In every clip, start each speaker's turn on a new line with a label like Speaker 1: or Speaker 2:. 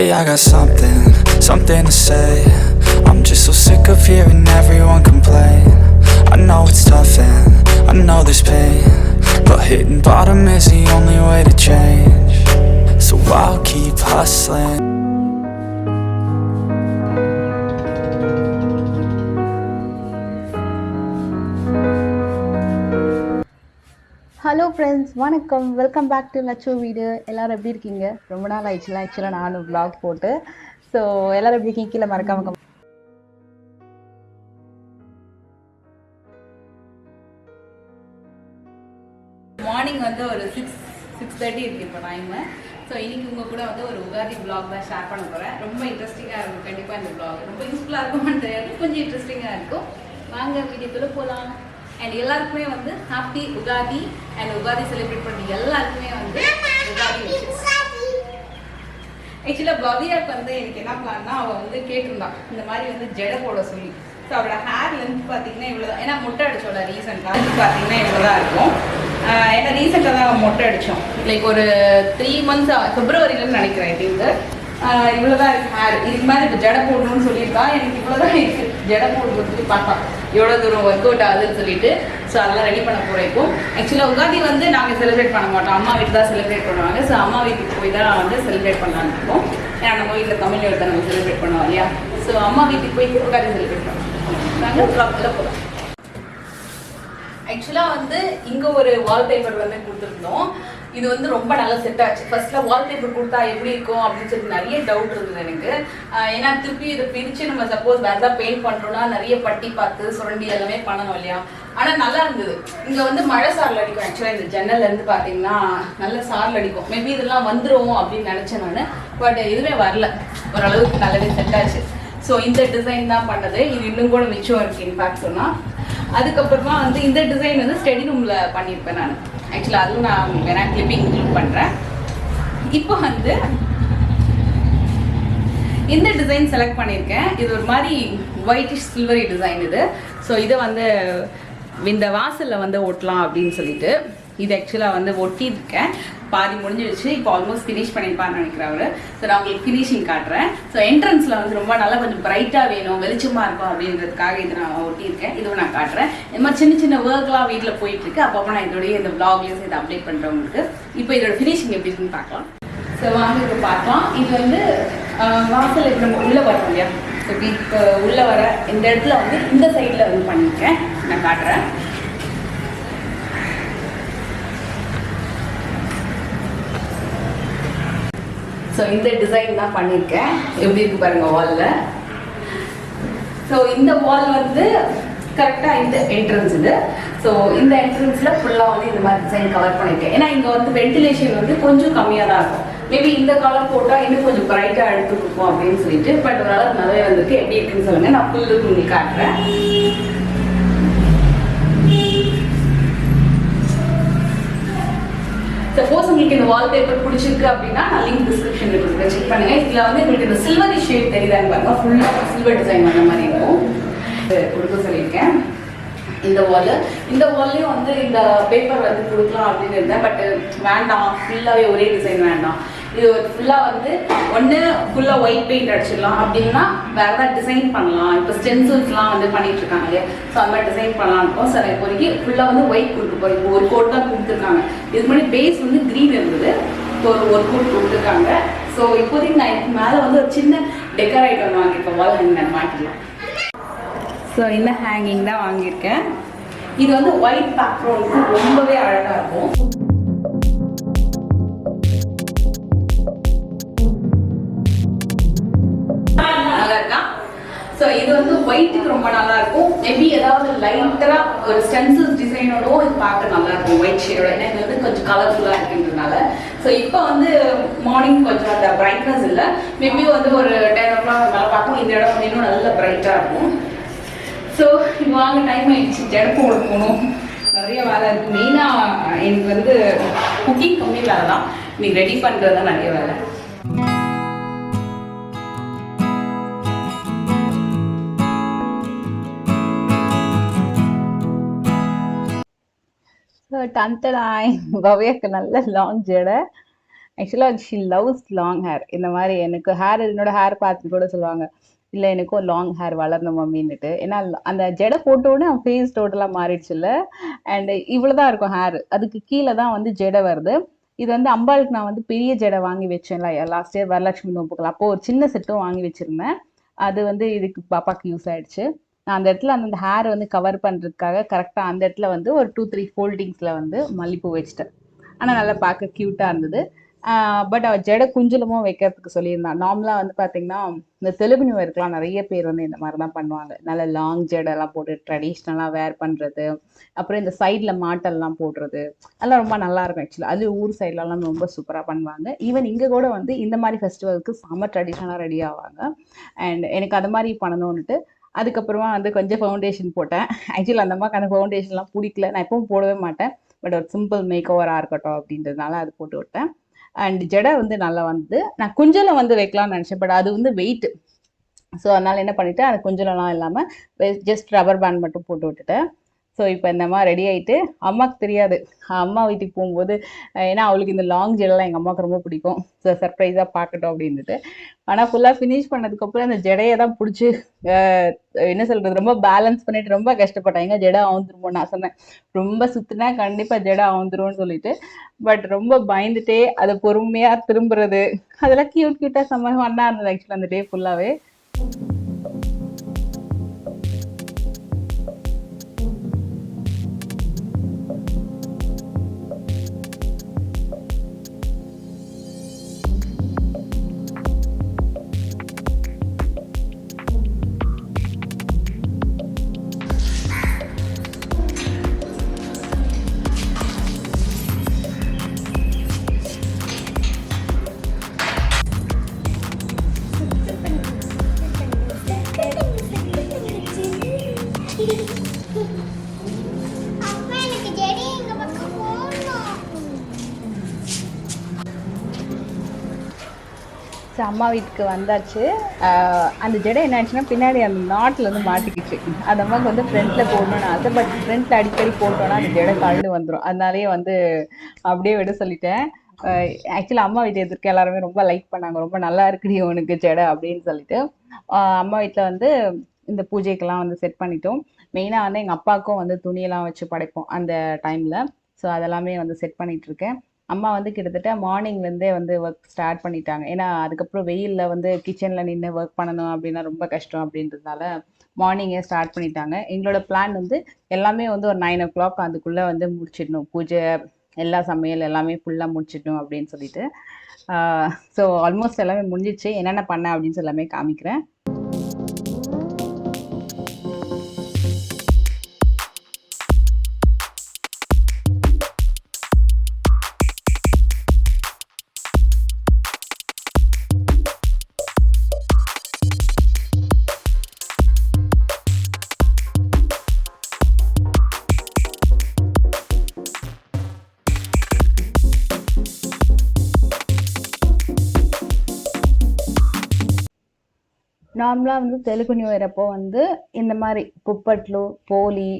Speaker 1: Hey, I got something to say. I'm just so sick of hearing everyone complain. I know it's tough and I know there's pain, but hitting bottom is the only way to change. So I'll keep hustling.
Speaker 2: Hello friends, வணக்கம். Welcome back to lachuveedu. எல்லோரும் எப்படி இருக்கீங்க? ரொம்ப நாள் ஆயிடுச்சுல ஆக்சுவலாக நானும் vlog போட்டு. ஸோ எல்லோரும் எப்படி இருக்கீங்க? கீழே மறக்காம மார்னிங் வந்து ஒரு 6:30 இருக்குது இப்போ டைமு. ஸோ இன்றைக்கி உங்கள் கூட வந்து ஒரு உகாதி vlog தான் ஷேர் பண்ண போகிறேன். ரொம்ப இன்ட்ரெஸ்டிங்காக இருக்கும் கண்டிப்பாக இந்த vlog. ரொம்ப யூஸ்ஃபுல்லாக இருக்குமான்னு தெரியாது, கொஞ்சம் இன்ட்ரெஸ்டிங்காக இருக்கும். வாங்க வீடியோக்குள்ளே போகலாம். அண்ட் எல்லாருக்குமே வந்து happy Ugadi. And Ugadi celebrate பண்ணி எல்லாருக்குமே வந்து உகாதி விஷஸ். ஆக்சுவலாக பவ்யாவுக்கு வந்து எனக்கு என்ன பிளான்னா, அவள் வந்து கேட்டிருந்தான் இந்த மாதிரி வந்து ஜடை போட சொல்லி. ஸோ அவளோட ஹேர் லென்த் பார்த்தீங்கன்னா இவ்வளோ, ஏன்னா மொட்டை அடிச்சோட ரீசெண்டாக வந்து பார்த்தீங்கன்னா இவ்வளோ தான் இருக்கும். ஏன்னா ரீசெண்டாக தான் அவன் மொட்டை அடித்தோம், லைக் ஒரு 3 months பிப்ரவரியிலன்னு நினைக்கிறேன். இது இவ்வளோதான் இருக்குது ஹேர். இதுக்கு மாதிரி இப்போ ஜடை போடணும்னு சொல்லியிருக்கா. எனக்கு இவ்வளோதான் இருக்குது ஜடை போடுறது சொல்லி பார்த்தா எவ்வளோ தூரம் ஒர்க் அவுட் ஆகுதுன்னு சொல்லிட்டு. ஸோ அதெல்லாம் ரெடி பண்ண போகிறேன். இப்போ ஆக்சுவலாக உகாதி வந்து நாங்கள் செலிப்ரேட் பண்ண மாட்டோம், அம்மா வீட்டு தான் செலிப்ரேட் பண்ணுவாங்க. ஸோ அம்மா வீட்டுக்கு போய் தான் வந்து செலிப்ரேட் பண்ணலான்னு இருக்கோம். ஏன்னா நம்ம வீட்டில் தமிழ் தான் நம்ம செலிப்ரேட் பண்ணுவோம் இல்லையா. ஸோ அம்மா வீட்டுக்கு போய் உகாதி செலிப்ரேட் பண்ணுவோம். நாங்கள் ப்ராப்பரில் போகிறோம். ஆக்சுவலாக வந்து இங்கே ஒரு வால்பேப்பர் வந்து கொடுத்துருந்தோம். இது வந்து ரொம்ப நல்லா செட் ஆச்சு. ஃபர்ஸ்ட்ல வால்பேப்பர் கொடுத்தா எப்படி இருக்கும் அப்படின்னு சொல்லி நிறைய டவுட் இருந்தது எனக்கு. ஏன்னா திருப்பி இதை பிரித்து நம்ம சப்போஸ் வேறு ஏதாவது பெயிண்ட் பண்ணுறோம்னா நிறைய பட்டி பார்த்து சுரண்டி எல்லாமே பண்ணணும் இல்லையா. ஆனால் நல்லா இருந்தது. இங்கே வந்து மழை சாரல் அடிக்கும். ஆக்சுவலாக இந்த ஜன்னல்லேருந்து பார்த்தீங்கன்னா நல்ல சாரல் அடிக்கும். மேபி இதெல்லாம் வந்துடும் அப்படின்னு நினச்சேன் நான். பட் இதுவே வரல, ஓரளவுக்கு நல்லாவே செட் ஆச்சு. ஸோ இந்த டிசைன் தான் பண்ணது. இது இன்னும் கூட மிச்சம் இருக்குது இன்ஃபேக்ட் சொன்னால். அதுக்கப்புறமா வந்து இந்த டிசைன் வந்து ஸ்டடி ரூமில் பண்ணியிருப்பேன் நான். ஆக்சுவலாக அதுவும் நான் வேணா கிளிப்பிங் இன்க்ளூட் பண்ணுறேன். இப்போ வந்து இந்த டிசைன் செலக்ட் பண்ணியிருக்கேன். இது ஒரு மாதிரி ஒயிட்டிஷ் சில்வரி டிசைன் இது. ஸோ இதை வந்து இந்த வாசலில் வந்து ஒட்டலாம் அப்படின்னு சொல்லிட்டு இது ஆக்சுவலாக வந்து ஒட்டியிருக்கேன். பாதி முடிஞ்சிடுச்சு. இப்போ ஆல்மோஸ்ட் ஃபினிஷ் பண்ணியிருப்பான்னு நினைக்கிறேன் அவர். ஸோ நான் உங்களுக்கு ஃபினிஷிங் காட்டுறேன். ஸோ என்ட்ரன்ஸில் வந்து ரொம்ப நல்லா கொஞ்சம் பிரைட்டாக வேணும், வெளிச்சமாக இருக்கும் அப்படின்றதுக்காக இது நான் ஒட்டியிருக்கேன். இதுவும் நான் காட்டுறேன். இந்த மாதிரி சின்ன சின்ன ஒர்க்லாம் வீட்டில் போயிட்டுருக்கு. அப்பப்போ நான் இதோடைய இந்த விளாக்லேயும் இதை அப்டேட் பண்ணுறவங்களுக்கு. இப்போ இதோட ஃபினிஷிங் எப்படி இருக்குன்னு பார்க்கலாம். ஸோ வாங்க இப்போ பார்க்கலாம். இது வந்து வாசல் இப்போ நம்ம உள்ளே வரோம் இல்லையா. ஸோ இப்போ உள்ளே வர இந்த இடத்துல வந்து இந்த சைடில் வந்து பண்ணியிருக்கேன். நான் காட்டுறேன். ஸோ இந்த டிசைன் தான் பண்ணியிருக்கேன். எப்படி இருக்கு பாருங்க வாலில். ஸோ இந்த வால் வந்து கரெக்டாக இந்த என்ட்ரன்ஸ் இது. ஸோ இந்த என்ட்ரன்ஸில் ஃபுல்லாக வந்து இந்த மாதிரி டிசைன் கவர் பண்ணியிருக்கேன். ஏன்னா இங்கே வந்து வென்டிலேஷன் வந்து கொஞ்சம் கம்மியாக தான் இருக்கும். மேபி இந்த கலர் போட்டால் இன்னும் கொஞ்சம் பிரைட்டாக எடுத்து கொடுப்போம் அப்படின்னு சொல்லிட்டு. பட் ஓரளவுக்கு நிறைய வந்துருக்கு. எப்படி இருக்குன்னு சொல்லுங்கள். நான் ஃபுல்லு உங்களுக்கு காட்டுறேன். சப்போஸ் உங்களுக்கு இந்த வால்பேப்பர் பிடிச்சிருக்கு அப்படின்னா நான் லிங்க் டிஸ்கிரிப்ஷன்ல கொடுக்குறேன், செக் பண்ணுங்க. இதில் வந்து உங்களுக்கு இந்த சில்வரி ஷேட் தெரியுதான்னு பாருங்க. ஃபுல்லாக சில்வர் டிசைன் வந்த மாதிரி இருக்கும். கொடுக்க சொல்லியிருக்கேன். இந்த வால்லையும் வந்து இந்த பேப்பர் வந்து கொடுக்கலாம் அப்படின்னு இருந்தேன். பட் வேண்டாம், ஃபுல்லாகவே ஒரே டிசைன் வேண்டாம். இது ஃபுல்லாக வந்து ஒன்று ஃபுல்லாக ஒயிட் பெயிண்ட் அடிச்சிடலாம், அப்படின்னா வேறு ஏதாவது டிசைன் பண்ணலாம். இப்போ ஸ்டென்சில்ஸ்லாம் வந்து பண்ணிட்டு இருக்காங்க இல்லையா. ஸோ அந்த மாதிரி டிசைன் பண்ணலாம் இருக்கும். சார் இப்போதைக்கு ஃபுல்லாக வந்து ஒயிட் கொடுத்து போகிறோம். இப்போ ஒரு கோட் தான் கொடுத்துருக்காங்க. இதுக்கு முன்னாடி பேஸ் வந்து க்ரீன் இருந்தது. இப்போ ஒரு கோட் கொடுத்துருக்காங்க. ஸோ இப்போதைக்கு நான் இதுக்கு மேலே வந்து ஒரு சின்ன டெக்கர் ஐட்டம் வாங்கியிருக்கேன். வால் ஹேங்கிங் மாட்டிக்கலாம். ஸோ இந்த ஹேங்கிங் தான் வாங்கியிருக்கேன். இது வந்து ஒயிட் பேக்ரவுண்டுக்கு ரொம்பவே அழகாக இருக்கும். ஸோ இது வந்து ஒயிட்டுக்கு ரொம்ப நல்லா இருக்கும். மேபி ஏதாவது லைட்டராக ஒரு ஸ்டென்சில் டிசைனோடவும் இது பார்க்க நல்லா இருக்கும் ஒயிட் ஷேடோட. ஏன்னா இது வந்து கொஞ்சம் கலர்ஃபுல்லாக இருக்குன்றதுனால. ஸோ இப்போ வந்து மார்னிங் கொஞ்சம் அந்த பிரைட்னஸ் இல்லை. மேபி வந்து ஒரு 10 o'clock மேலே பார்க்கும். இந்த இடம் இன்னும் நல்லா பிரைட்டாக இருக்கும். ஸோ இப்போ வாங்க, டைம் ஆகிடுச்சு. ஜடப்போ போகணும், நிறைய வேலை இருக்குது. மெயினாக எனக்கு வந்து குக்கிங் கம்மி வேலை தான், நீ ரெடி பண்ணுறது தான் நிறைய வேலை. பவ்யாக்கு நல்ல லாங் ஜடை. ஆக்சுவலாக ஷி லவ்ஸ் லாங் ஹேர். இந்த மாதிரி எனக்கு என்னோட ஹேர் பார்த்து கூட சொல்லுவாங்க, இல்லை எனக்கும் லாங் ஹேர் வளரணும் மம்மின்னுட்டு. ஏன்னா அந்த ஜடை போட்டோடனே அவன் ஃபேஸ் டோட்டலாக மாறிடுச்சு இல்லை. அண்ட் இவ்வளோ தான் இருக்கும் ஹேர், அதுக்கு கீழே தான் வந்து ஜடை வருது. இது வந்து அம்பாளுக்கு நான் வந்து பெரிய ஜடை வாங்கி வச்சேன்ல லாஸ்ட் இயர் வரலட்சுமி நோம்புகள், அப்போ ஒரு சின்ன செட்டும் வாங்கி வச்சிருந்தேன். அது வந்து இதுக்கு பாப்பாக்கு யூஸ் ஆயிடுச்சு. நான் அந்த இடத்துல அந்த ஹேர் வந்து கவர் பண்ணுறதுக்காக கரெக்டாக அந்த இடத்துல வந்து ஒரு 2-3 ஃபோல்டிங்ஸில் வந்து மல்லிப்பூ வச்சுட்டேன். ஆனால் நல்லா பார்க்க க்யூட்டாக இருந்தது. பட் அவள் ஜடை குஞ்சலமும் வைக்கிறதுக்கு சொல்லியிருந்தான். நார்மலாக வந்து பார்த்தீங்கன்னா இந்த தெலுங்கு நியூ இயர்க்குலாம் நிறைய பேர் வந்து இந்த மாதிரி தான் பண்ணுவாங்க. நல்ல லாங் ஜடைலாம் போட்டு ட்ரெடிஷ்னலாக வேர் பண்ணுறது, அப்புறம் இந்த சைடில் மாட்டெல்லாம் போடுறது, அதெல்லாம் ரொம்ப நல்லா இருக்கும். ஆக்சுவலாக அது ஊர் சைட்லலாம் ரொம்ப சூப்பராக பண்ணுவாங்க. ஈவன் இங்கே கூட வந்து இந்த மாதிரி ஃபெஸ்டிவலுக்கு செம்ம ட்ரெடிஷ்னலாக ரெடி ஆவாங்க. அண்ட் எனக்கு அது மாதிரி பண்ணணும்னுட்டு அதுக்கப்புறமா வந்து கொஞ்சம் ஃபவுண்டேஷன் போட்டேன். ஆக்சுவலி அந்த மாதிரி அந்த ஃபவுண்டேஷன்லாம் பிடிக்கல, நான் எப்பவும் போடவே மாட்டேன். பட் ஒரு சிம்பிள் மேக்கோவராக இருக்கட்டும் அப்படின்றதுனால அது போட்டு விட்டேன். அண்ட் ஜடை வந்து நல்லா வந்து நான் குஞ்சலம் வந்து வைக்கலாம்னு நினச்சேன். பட் அது வந்து வெயிட். ஸோ அதனால் என்ன பண்ணிவிட்டேன், அது குஞ்சலம்லாம் இல்லாமல் ஜஸ்ட் ரப்பர் பேண்ட் மட்டும் போட்டு விட்டுட்டேன். ஸோ இப்போ இந்த மாதிரி ரெடி ஆகிட்டு அம்மாவுக்கு தெரியாது, அம்மா வீட்டுக்கு போகும்போது, ஏன்னா அவளுக்கு இந்த லாங் ஜெடெல்லாம் எங்கள் அம்மாவுக்கு ரொம்ப பிடிக்கும். ஸோ சர்ப்ரைஸாக பார்க்கட்டும் அப்படின்ட்டு. ஆனால் ஃபுல்லாக ஃபினிஷ் பண்ணதுக்கப்புறம் அந்த ஜடையை தான் பிடிச்சி என்ன சொல்கிறது, ரொம்ப பேலன்ஸ் பண்ணிட்டு ரொம்ப கஷ்டப்பட்டேன். எங்கே ஜடை அவுந்துருமோ நான் சொன்னேன், ரொம்ப சுற்றினா கண்டிப்பாக ஜடை அவுந்துரும்னு சொல்லிட்டு. பட் ரொம்ப பயந்துட்டே அதை பொறுமையாக திரும்புறது, அதெல்லாம் க்யூட்டாக செம்ம ஃபன்னாக இருந்தது ஆக்சுவலாக அந்த டே ஃபுல்லாகவே. அம்மா வீட்டுக்கு வந்தாச்சு. அந்த ஜடை என்ன ஆச்சுன்னா பின்னாடி அந்த நாட்டில் வந்து மாட்டிக்கிச்சு. அந்த அம்மாவுக்கு வந்து ஃப்ரண்ட்டில் போடணும்னு ஆசை. பட் ஃப்ரண்ட்டில் அடிக்கடி போட்டோன்னா அந்த ஜடை கழண்டு வந்துடும். அதனாலேயே வந்து அப்படியே விட சொல்லிட்டேன். ஆக்சுவலாக அம்மா வீட்டு எதிர்க்க எல்லாருமே ரொம்ப லைக் பண்ணாங்க, ரொம்ப நல்லா இருக்குடி உனக்கு ஜடை அப்படின்னு சொல்லிட்டு. அம்மா வீட்டில் வந்து இந்த பூஜைக்கெல்லாம் வந்து செட் பண்ணிட்டோம். மெயினாக வந்து எங்கள் அப்பாவுக்கும் வந்து துணியெல்லாம் வச்சு படைப்போம் அந்த டைமில். ஸோ அதெல்லாமே வந்து செட் பண்ணிகிட்ருக்கேன். அம்மா வந்து கிட்டத்தட்ட மார்னிங்லேருந்தே வந்து ஒர்க் ஸ்டார்ட் பண்ணிட்டாங்க. ஏன்னா அதுக்கப்புறம் வெயிலில் வந்து கிச்சனில் நின்று ஒர்க் பண்ணணும் அப்படின்னா ரொம்ப கஷ்டம் அப்படின்றதுனால மார்னிங்கே ஸ்டார்ட் பண்ணிட்டாங்க. எங்களோட பிளான் வந்து எல்லாமே வந்து ஒரு 9 o'clock அதுக்குள்ளே வந்து முடிச்சிடணும், பூஜை எல்லா சமையல் எல்லாமே ஃபுல்லாக முடிச்சிடணும் அப்படின்னு சொல்லிட்டு. ஸோ ஆல்மோஸ்ட் எல்லாமே முடிஞ்சிச்சு. என்னென்ன பண்ணேன் அப்படின்னு எல்லாமே காமிக்கிறேன். நார்மலாக வந்து தெலுங்கு நியூ இயர் அப்போ வந்து இந்த மாதிரி குப்பட்லு, போலி,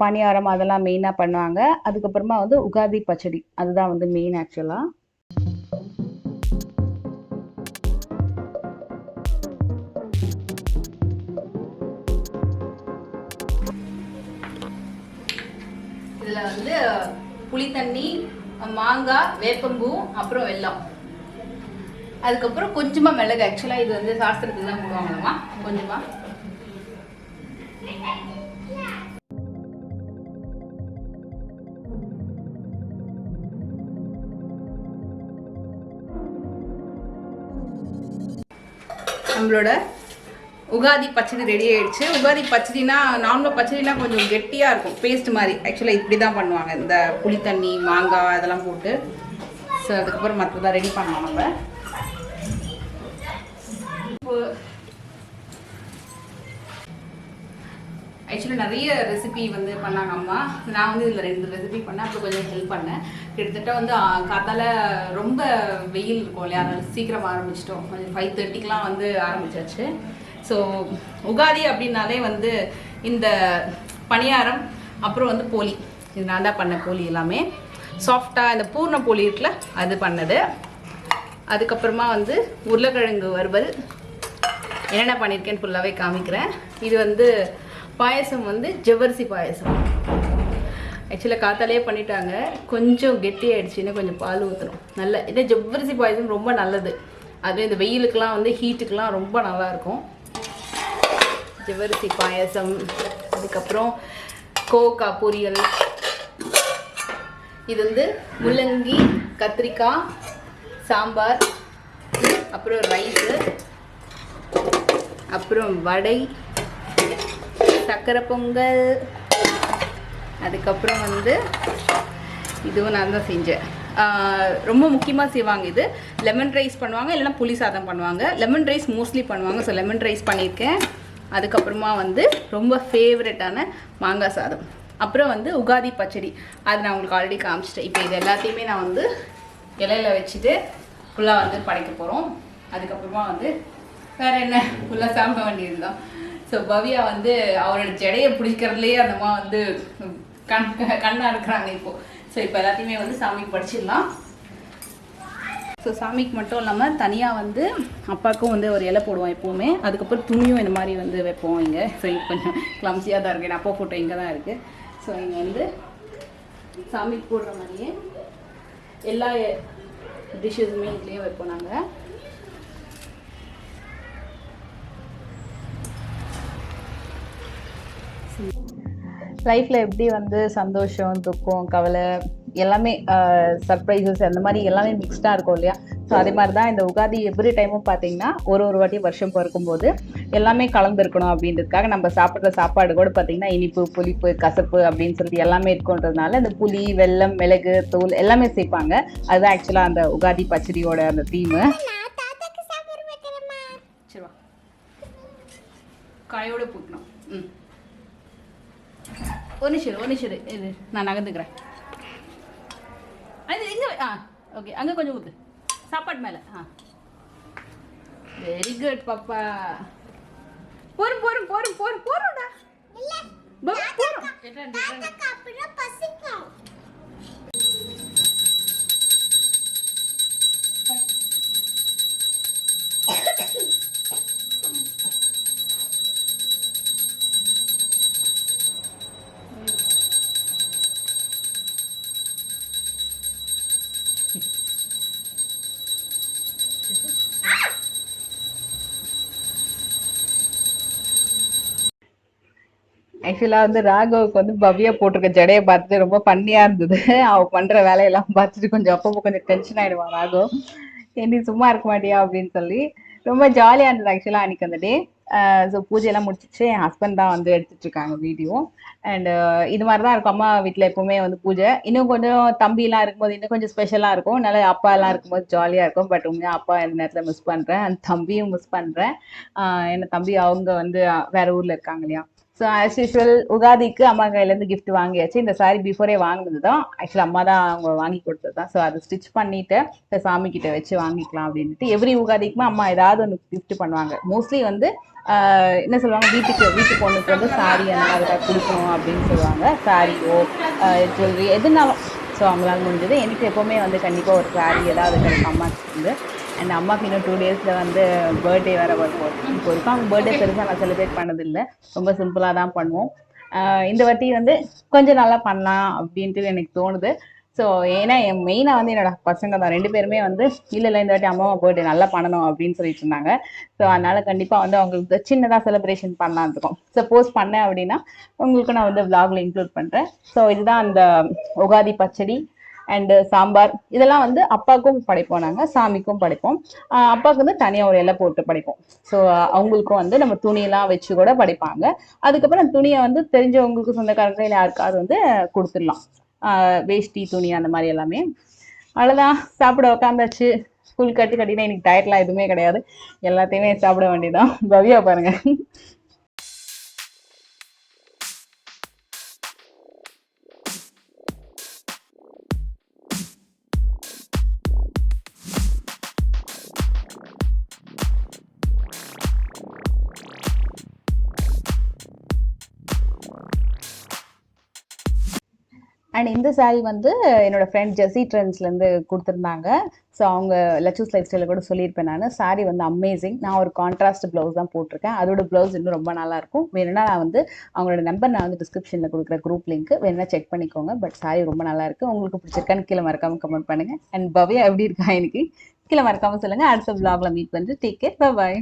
Speaker 2: பணியாரம் அதெல்லாம் மெயினாக பண்ணுவாங்க. அதுக்கப்புறமா வந்து உகாதி பச்சடி, அதுதான் வந்து மெயின் ஆக்சுவலாக. இதில் வந்து புளித்தண்ணி, மாங்காய், வேப்பம்பூ, அப்புறம் வெல்லம், அதுக்கப்புறம் கொஞ்சமா மிளகு. ஆக்சுவலாக இது வந்து சாஸ்திரத்துக்கு தான் போடுவாங்களாமா கொஞ்சமா. நம்மளோட உகாதி பச்சடி ரெடி ஆயிடுச்சு. உகாதி பச்சடினா நார்மலாக பச்சடினா கொஞ்சம் கெட்டியாக இருக்கும், பேஸ்ட் மாதிரி. ஆக்சுவலாக இப்படி தான் பண்ணுவாங்க, இந்த புளித்தண்ணி மாங்காய் அதெல்லாம் போட்டு. ஸோ அதுக்கப்புறம் மற்றதான் ரெடி பண்ணலாம் நம்ம. ஆக்சுவலி நிறைய ரெசிபி வந்து பண்ணாங்க அம்மா. நான் வந்து இதில் 2 ரெசிபி பண்ணேன், அப்புறம் கொஞ்சம் ஹெல்ப் பண்ணேன். கிட்டத்தட்ட வந்து காத்தால ரொம்ப வெயில் இருக்கும் இல்லையா, அதனால சீக்கிரம் ஆரம்பிச்சிட்டோம். கொஞ்சம் 5:30க்கெலாம் வந்து ஆரம்பிச்சாச்சு. ஸோ உகாதி அப்படின்னாலே வந்து இந்த பணியாரம், அப்புறம் வந்து போலி, இது நான் தான் பண்ணேன் போலி எல்லாமே. சாஃப்டாக இந்த பூர்ண போலி இருக்குல்ல அது பண்ணது. அதுக்கப்புறமா வந்து உருளைக்கிழங்கு வறுவல் என்னென்ன பண்ணியிருக்கேன்னு ஃபுல்லாகவே காமிக்கிறேன். இது வந்து பாயசம் வந்து ஜவ்வரிசி பாயசம். ஆக்சுவலாக காத்தாலேயே பண்ணிட்டாங்க, கொஞ்சம் கெட்டி ஆகிடுச்சின்னு கொஞ்சம் பால் ஊற்றணும். நல்ல இதே ஜவ்வரிசி பாயசம் ரொம்ப நல்லது. அதுவும் இந்த வெயிலுக்கெலாம் வந்து ஹீட்டுக்கெலாம் ரொம்ப நல்லாயிருக்கும் ஜவ்வரிசி பாயசம். அதுக்கப்புறம் கோவக்காய் பொரியல். இது வந்து முள்ளங்கி கத்திரிக்காய் சாம்பார், அப்புறம் ரைஸு, அப்புறம் வடை, சக்கரை பொங்கல். அதுக்கப்புறம் வந்து இதுவும் நான் தான் செஞ்சேன். ரொம்ப முக்கியமாக செய்வாங்க இது. லெமன் ரைஸ் பண்ணுவாங்க, இல்லைனா புளி சாதம் பண்ணுவாங்க. லெமன் ரைஸ் மோஸ்ட்லி பண்ணுவாங்க. ஸோ லெமன் ரைஸ் பண்ணியிருக்கேன். அதுக்கப்புறமா வந்து ரொம்ப ஃபேவரட்டான மாங்காய் சாதம். அப்புறம் வந்து உகாதி பச்சடி, அது நான் உங்களுக்கு ஆல்ரெடி காமிச்சிட்டேன். இப்போ இது எல்லாத்தையுமே நான் வந்து இலையில வச்சுட்டு ஃபுல்லாக வந்து படைக்க போகிறோம். அதுக்கப்புறமா வந்து வேறு என்ன ஃபுல்லாக சாப்பிட வேண்டியது தான். ஸோ பவ்யா வந்து அவரோட ஜடையை பிடிக்கிறதுலேயே அந்தமா வந்து கண்ணாக இருக்கிறாங்க இப்போது. ஸோ இப்போ எல்லாத்தையுமே வந்து சாமிக்கு படிச்சிடலாம். ஸோ சாமிக்கு மட்டும் இல்லாமல் தனியாக வந்து அப்பாவுக்கும் வந்து ஒரு இலை போடுவோம் எப்போவுமே. அதுக்கப்புறம் துணியும் இந்த மாதிரி வந்து வைப்போம் இங்கே. ஸோ இது கொஞ்சம் கிளம்ஸியாக தான் இருக்குது. அப்பா ஃபோட்டோ இங்கே தான் இருக்குது. ஸோ இங்கே வந்து சாமிக்கு போடுற மாதிரியே எல்லா டிஷ்ஷஸுமே இதுலேயே வைப்போம் நாங்கள். லைஃப்பில் எப்படி வந்து சந்தோஷம், துக்கம், கவலை எல்லாமே சர்ப்ரைசஸ் அந்த மாதிரி எல்லாமே மிக்ஸ்டாக இருக்கும் இல்லையா? ஸோ அதே மாதிரி தான் இந்த உகாதி எவ்ரி டைமும் பார்த்தீங்கன்னா ஒரு வாட்டி வருஷம் பிறக்கும்போது எல்லாமே கலந்துருக்கணும் அப்படின்றதுக்காக நம்ம சாப்பிட்ற சாப்பாடு கூட பார்த்தீங்கன்னா இனிப்பு, புளிப்பு, கசப்பு அப்படின்னு சொல்லிட்டு எல்லாமே இருக்குன்றதுனால இந்த புளி, வெல்லம், மிளகு, தூள் எல்லாமே சேர்ப்பாங்க. அதுதான் ஆக்சுவலாக அந்த உகாதி பச்சடியோட அந்த தீமு. சரிவா, காயோடு பூக்கணும். ஒரு நிமிஷம் இது நான் நகர்ந்துக்கிறேன். அது இங்கே ஓகே, அங்கே கொஞ்சம் ஊற்று சாப்பாடு மேலே. வெரி குட் பாப்பா. போரும் போரும்டா. ஆக்சுவலாக வந்து ராகவுக்கு வந்து பவ்யா போட்டிருக்க ஜடையை பார்த்துட்டு ரொம்ப ஃபன்னியாக இருந்தது. அவள் பண்ணுற வேலையெல்லாம் பார்த்துட்டு கொஞ்சம் அப்பப்போ கொஞ்சம் டென்ஷன் ஆகிடுவான் ராகவ். நீ சும்மா இருக்க மாட்டியா அப்படின்னு சொல்லி. ரொம்ப ஜாலியாக இருந்தது ஆக்சுவலாக அன்றைக்கி அந்த டே. ஸோ பூஜையெல்லாம் முடிச்சிச்சு. என் ஹஸ்பண்ட் தான் வந்து எடுத்துட்ருக்காங்க வீடியோ. அண்டு இது மாதிரி தான் இருக்கும் அம்மா வீட்டில் எப்போவுமே வந்து பூஜை. இன்னும் கொஞ்சம் தம்பிலாம் இருக்கும்போது இன்னும் கொஞ்சம் ஸ்பெஷலாக இருக்கும். நல்லா அப்பா எல்லாம் இருக்கும்போது ஜாலியாக இருக்கும். பட் உண்மையாக அப்பா இந்த நேரத்தில் மிஸ் பண்ணுறேன். அந்த தம்பியும் மிஸ் பண்ணுறேன். என்ன தம்பி அவங்க வந்து வேறு ஊரில் இருக்காங்க இல்லையா? ஸோ ஆஸ் யூஸ்வல் உகாதிக்கு அம்மா கையிலேருந்து கிஃப்ட் வாங்கியாச்சு. இந்த சாரி பிஃபோரே வாங்கினது தான். ஆக்சுவலி அம்மா தான் அவங்க வாங்கி கொடுத்தது தான். ஸோ அதை ஸ்டிச் பண்ணிவிட்டு இந்த சாமி கிட்ட வச்சு வாங்கிக்கலாம் அப்படின்ட்டு எவ்ரி உகாதிக்குமே அம்மா ஏதாவது ஒன்று கிஃப்ட் பண்ணுவாங்க. மோஸ்ட்லி வந்து என்ன சொல்லுவாங்க, வீட்டு பொண்ணுக்கு வந்து சாரி அந்த மாதிரி கொடுக்கணும் அப்படின்னு சொல்லுவாங்க. சாரியோ ஜுவல்லரி எதுனாலும். ஸோ அவங்களால முடிஞ்சது. எனக்கு எப்போவுமே வந்து கண்டிப்பாக ஒரு சாரி ஏதாவது கிடைக்கும் அம்மாக்கு வந்து. அண்ட் அம்மாவுக்கு இன்னும் 2 days வந்து பர்த்டே வேறு வருவோம். இப்போ வரைக்கும் அவங்க பர்த்டே பெருசாக நான் செலிப்ரேட் பண்ணதில்லை. ரொம்ப சிம்பிளாக தான் பண்ணுவோம். இந்த வாட்டி வந்து கொஞ்சம் நல்லா பண்ணலாம் அப்படின்ட்டு எனக்கு தோணுது. ஸோ ஏன்னா மெயினாக வந்து என்னோட பசங்க தான் 2 பேருமே வந்து இல்லை இந்த வாட்டி அம்மாவை பர்த்டே நல்லா பண்ணணும் அப்படின்னு சொல்லிட்டு இருந்தாங்க. ஸோ அதனால் கண்டிப்பாக வந்து அவங்களுக்கு சின்னதாக செலிப்ரேஷன் பண்ணலான்னு இருக்கோம். சப்போஸ் பண்ணேன் அப்படின்னா உங்களுக்கு நான் வந்து vlogல இன்க்ளூட் பண்ணுறேன். ஸோ இதுதான் அந்த உகாதி பச்சடி அண்டு சாம்பார். இதெல்லாம் வந்து அப்பாவுக்கும் படைப்போம், நாங்கள் சாமிக்கும் படைப்போம். அப்பாவுக்கு வந்து தனியாக ஒரு இலை போட்டு படைப்போம். ஸோ அவங்களுக்கும் வந்து நம்ம துணியெல்லாம் வச்சு கூட படைப்பாங்க. அதுக்கப்புறம் துணியை வந்து தெரிஞ்சவங்களுக்கு சொந்தக்காரங்க இல்லை யாருக்காவது வந்து கொடுத்துடலாம். வேஷ்டி துணி அந்த மாதிரி எல்லாமே. அவ்வளோதான், சாப்பிட உட்காந்தாச்சு. ஸ்கூல் கட்டினா எனக்கு டயட்லாம் எதுவுமே கிடையாது. எல்லாத்தையுமே சாப்பிட வேண்டியதான். பவ்யா பாருங்க. அண்ட் இந்த saree வந்து என்னோட ஃப்ரெண்ட் ஜெஸி ட்ரெண்ட்ஸ்லேருந்து கொடுத்துருந்தாங்க. ஸோ அவங்க லச்சூஸ் லைஃப் ஸ்டைலில் கூட சொல்லியிருப்பேன் நான். saree வந்து அமேசிங். நான் ஒரு கான்ட்ராஸ்ட் ப்ளவுஸ் தான் போட்டிருக்கேன். அதோட ப்ளவுஸ் இன்னும் ரொம்ப நல்லாயிருக்கும். வேணும்னா நான் வந்து அவங்களோட நம்பர் நான் வந்து டிஸ்கிரிப்ஷனில் கொடுக்குற குரூப் லிங்க் வேணும்னா செக் பண்ணிக்கோங்க. பட் saree ரொம்ப நல்லாயிருக்கு. உங்களுக்கு பிடிச்சிருக்கான்னு கீழே மறக்காமல் கமெண்ட் பண்ணுங்கள். அண்ட் பவ்யா எப்படி இருக்கா எனக்கு கீழே மறக்காமல் சொல்லுங்கள். அடுத்த vlogல மீட் பண்ணிட்டு டேக் கேர். பை.